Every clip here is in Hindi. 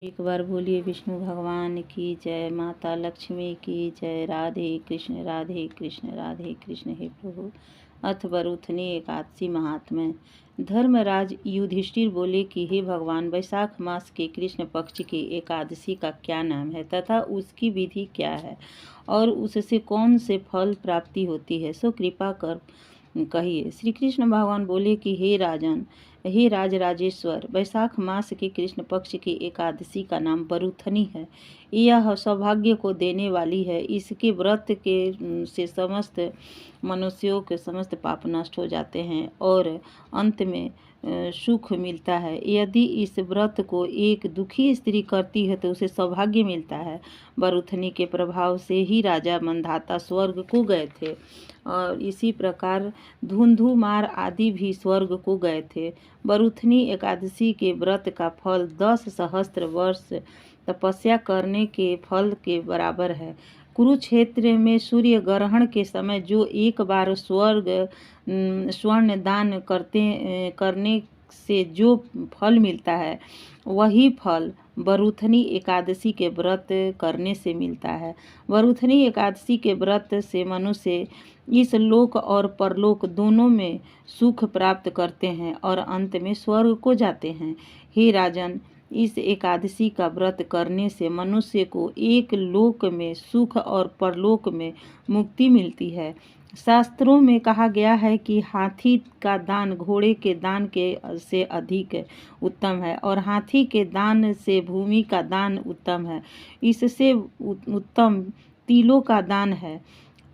एक बार बोलिए विष्णु भगवान की जय। माता लक्ष्मी की जय। राधे कृष्ण राधे कृष्ण राधे कृष्ण। हे प्रभु। अथ बरूथनी एकादशी महात्म्य। धर्मराज युधिष्ठिर बोले कि हे भगवान, वैशाख मास के कृष्ण पक्ष की एकादशी का क्या नाम है तथा उसकी विधि क्या है और उससे कौन से फल प्राप्ति होती है, सो कृपा कर कहिए। श्री कृष्ण भगवान बोले कि हे राजन, हे राजराजेश्वर, वैशाख मास के कृष्ण पक्ष की एकादशी का नाम बरूथनी है। यह सौभाग्य को देने वाली है। इसके व्रत के से समस्त मनुष्यों के समस्त पाप नष्ट हो जाते हैं और अंत में सुख मिलता है। यदि इस व्रत को एक दुखी स्त्री करती है तो उसे सौभाग्य मिलता है। बरूथनी के प्रभाव से ही राजा मंधाता स्वर्ग को गए थे और इसी प्रकार धुंधुमार आदि भी स्वर्ग को गए थे। बरूथनी एकादशी के व्रत का फल 10 सहस्त्र वर्ष तपस्या करने के फल के बराबर है। कुरुक्षेत्र में सूर्य ग्रहण के समय जो एक बार स्वर्ण दान करने से जो फल मिलता है, वही फल बरूथनी एकादशी के व्रत करने से मिलता है। बरूथनी एकादशी के व्रत से मनुष्य इस लोक और परलोक दोनों में सुख प्राप्त करते हैं और अंत में स्वर्ग को जाते हैं। हे राजन, इस एकादशी का व्रत करने से मनुष्य को एक लोक में सुख और परलोक में मुक्ति मिलती है। शास्त्रों में कहा गया है कि हाथी का दान घोड़े के दान के से अधिक उत्तम है और हाथी के दान से भूमि का दान उत्तम है। इससे उत्तम तिलों का दान है।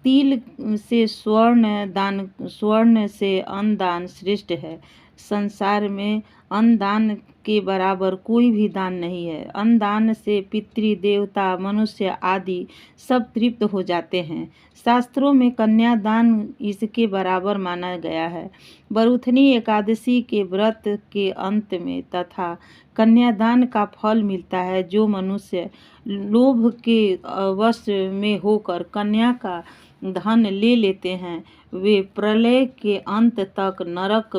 तिल से स्वर्ण से अन्न दान श्रेष्ठ है। संसार में अन्न दान के बराबर कोई भी दान नहीं है। अन्न दान से पितृ देवता मनुष्य आदि सब तृप्त हो जाते हैं। शास्त्रों में कन्यादान इसके बराबर माना गया है। बरूथनी एकादशी के व्रत के अंत में तथा कन्यादान का फल मिलता है। जो मनुष्य लोभ के वश में होकर कन्या का धन ले लेते हैं, वे प्रलय के अंत तक नरक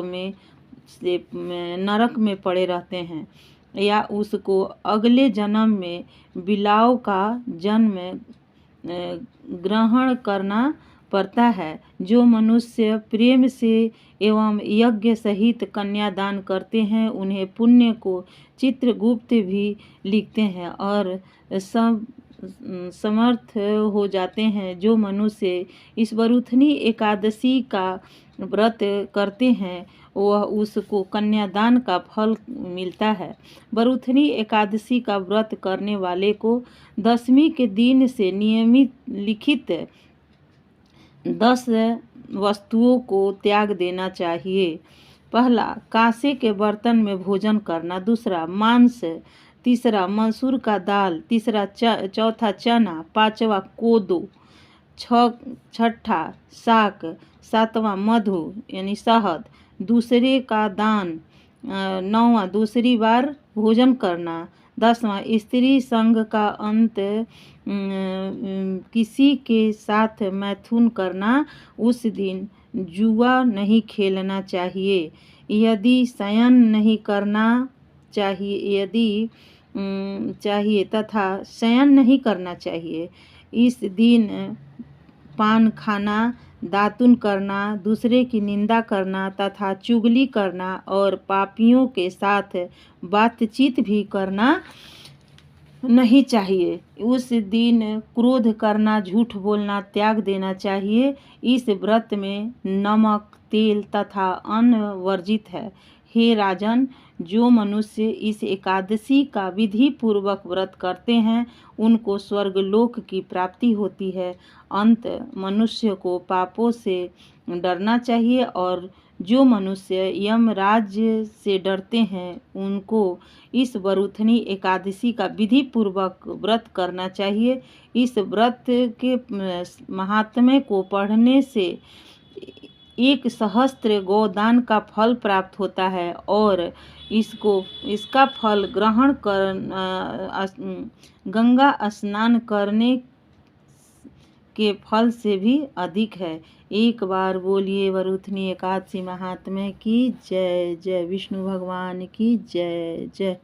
में पड़े रहते हैं या उसको अगले जन्म में बिलाव का जन्म ग्रहण करना पड़ता है। जो मनुष्य प्रेम से एवं यज्ञ सहित कन्यादान करते हैं, उन्हें पुण्य को चित्रगुप्त भी लिखते हैं और सब समर्थ हो जाते हैं। जो मनुष्य इस बरूथनी एकादशी का व्रत करते हैं, वह उसको कन्यादान का फल मिलता है। बरूथनी एकादशी का व्रत करने वाले को दशमी के दिन से नियमित लिखित 10 वस्तुओं को त्याग देना चाहिए। पहला, कांसे के बर्तन में भोजन करना। दूसरा, मांस। तीसरा, मसूर का दाल। चौथा, चना। पांचवा, कोदो। छठा, शाक। सातवां, मधु यानी शहद। दूसरे का दान। नौवां, दूसरी बार भोजन करना। 10वां, स्त्री संग का अंत किसी के साथ मैथुन करना। उस दिन जुआ नहीं खेलना चाहिए। यदि शयन नहीं करना चाहिए तथा शयन नहीं करना चाहिए। इस दिन पान खाना, दातुन करना, दूसरे की निंदा करना तथा चुगली करना और पापियों के साथ बातचीत भी करना नहीं चाहिए। उस दिन क्रोध करना, झूठ बोलना त्याग देना चाहिए। इस व्रत में नमक, तेल तथा अन्न वर्जित है। हे राजन, जो मनुष्य इस एकादशी का विधि पूर्वक व्रत करते हैं, उनको स्वर्गलोक की प्राप्ति होती है। अंत मनुष्य को पापों से डरना चाहिए और जो मनुष्य यमराज से डरते हैं, उनको इस बरूथनी एकादशी का विधि पूर्वक व्रत करना चाहिए। इस व्रत के महात्म्य को पढ़ने से 1 सहस्त्र गोदान का फल प्राप्त होता है और इसका फल ग्रहण कर गंगा स्नान करने के फल से भी अधिक है। एक बार बोलिए बरूथनी एकादशी महात्म्य की जय। जय विष्णु भगवान की जय। जय।